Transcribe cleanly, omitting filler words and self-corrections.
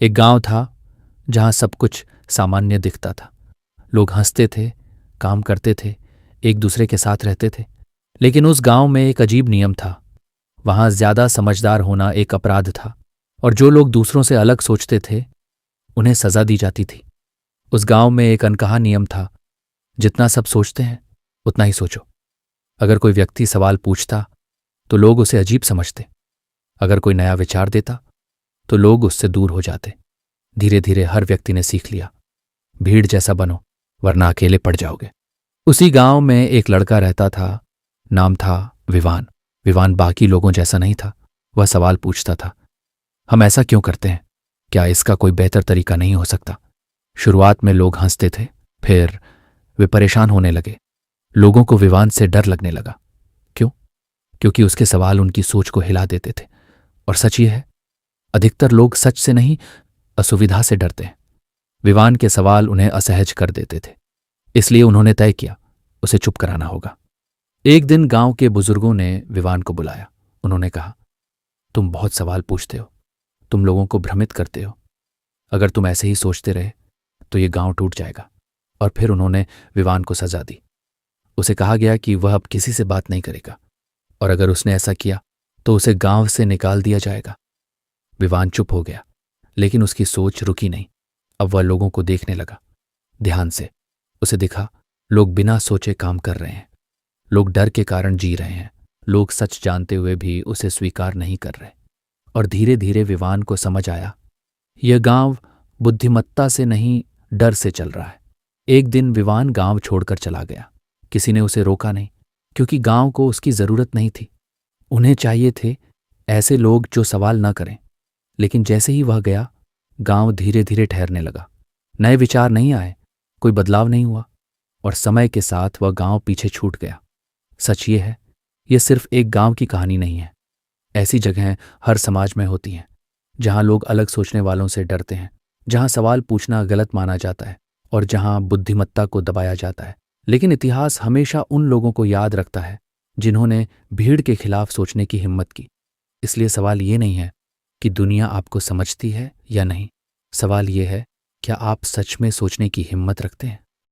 एक गांव था जहां सब कुछ सामान्य दिखता था। लोग हंसते थे, काम करते थे, एक दूसरे के साथ रहते थे। लेकिन उस गांव में एक अजीब नियम था। वहां ज्यादा समझदार होना एक अपराध था, और जो लोग दूसरों से अलग सोचते थे उन्हें सजा दी जाती थी। उस गांव में एक अनकहा नियम था, जितना सब सोचते हैं उतना ही सोचो। अगर कोई व्यक्ति सवाल पूछता तो लोग उसे अजीब समझते। अगर कोई नया विचार देता तो लोग उससे दूर हो जाते। धीरे धीरे हर व्यक्ति ने सीख लिया, भीड़ जैसा बनो वरना अकेले पड़ जाओगे। उसी गांव में एक लड़का रहता था। नाम था विवान। विवान बाकी लोगों जैसा नहीं था। वह सवाल पूछता था, हम ऐसा क्यों करते हैं? क्या इसका कोई बेहतर तरीका नहीं हो सकता? शुरुआत में लोग हंसते थे, फिर वे परेशान होने लगे। लोगों को विवान से डर लगने लगा। क्यों? क्योंकि उसके सवाल उनकी सोच को हिला देते थे। और सच ये है, अधिकतर लोग सच से नहीं, असुविधा से डरते हैं। विवान के सवाल उन्हें असहज कर देते थे, इसलिए उन्होंने तय किया उसे चुप कराना होगा। एक दिन गांव के बुजुर्गों ने विवान को बुलाया। उन्होंने कहा, तुम बहुत सवाल पूछते हो, तुम लोगों को भ्रमित करते हो। अगर तुम ऐसे ही सोचते रहे तो ये गांव टूट जाएगा। और फिर उन्होंने विवान को सजा दी। उसे कहा गया कि वह अब किसी से बात नहीं करेगा, और अगर उसने ऐसा किया तो उसे गांव से निकाल दिया जाएगा। विवान चुप हो गया, लेकिन उसकी सोच रुकी नहीं। अब वह लोगों को देखने लगा, ध्यान से। उसे दिखा, लोग बिना सोचे काम कर रहे हैं। लोग डर के कारण जी रहे हैं। लोग सच जानते हुए भी उसे स्वीकार नहीं कर रहे। और धीरे धीरे विवान को समझ आया, यह गांव बुद्धिमत्ता से नहीं, डर से चल रहा है। एक दिन विवान गांव छोड़कर चला गया। किसी ने उसे रोका नहीं, क्योंकि गांव को उसकी जरूरत नहीं थी। उन्हें चाहिए थे ऐसे लोग जो सवाल न करें। लेकिन जैसे ही वह गया, गांव धीरे धीरे ठहरने लगा। नए विचार नहीं आए, कोई बदलाव नहीं हुआ, और समय के साथ वह गांव पीछे छूट गया। सच ये है, यह सिर्फ एक गांव की कहानी नहीं है। ऐसी जगहें हर समाज में होती हैं, जहां लोग अलग सोचने वालों से डरते हैं, जहां सवाल पूछना गलत माना जाता है, और जहां बुद्धिमत्ता को दबाया जाता है। लेकिन इतिहास हमेशा उन लोगों को याद रखता है जिन्होंने भीड़ के खिलाफ सोचने की हिम्मत की। इसलिए सवाल ये नहीं है कि दुनिया आपको समझती है या नहीं। सवाल ये है, क्या आप सच में सोचने की हिम्मत रखते हैं?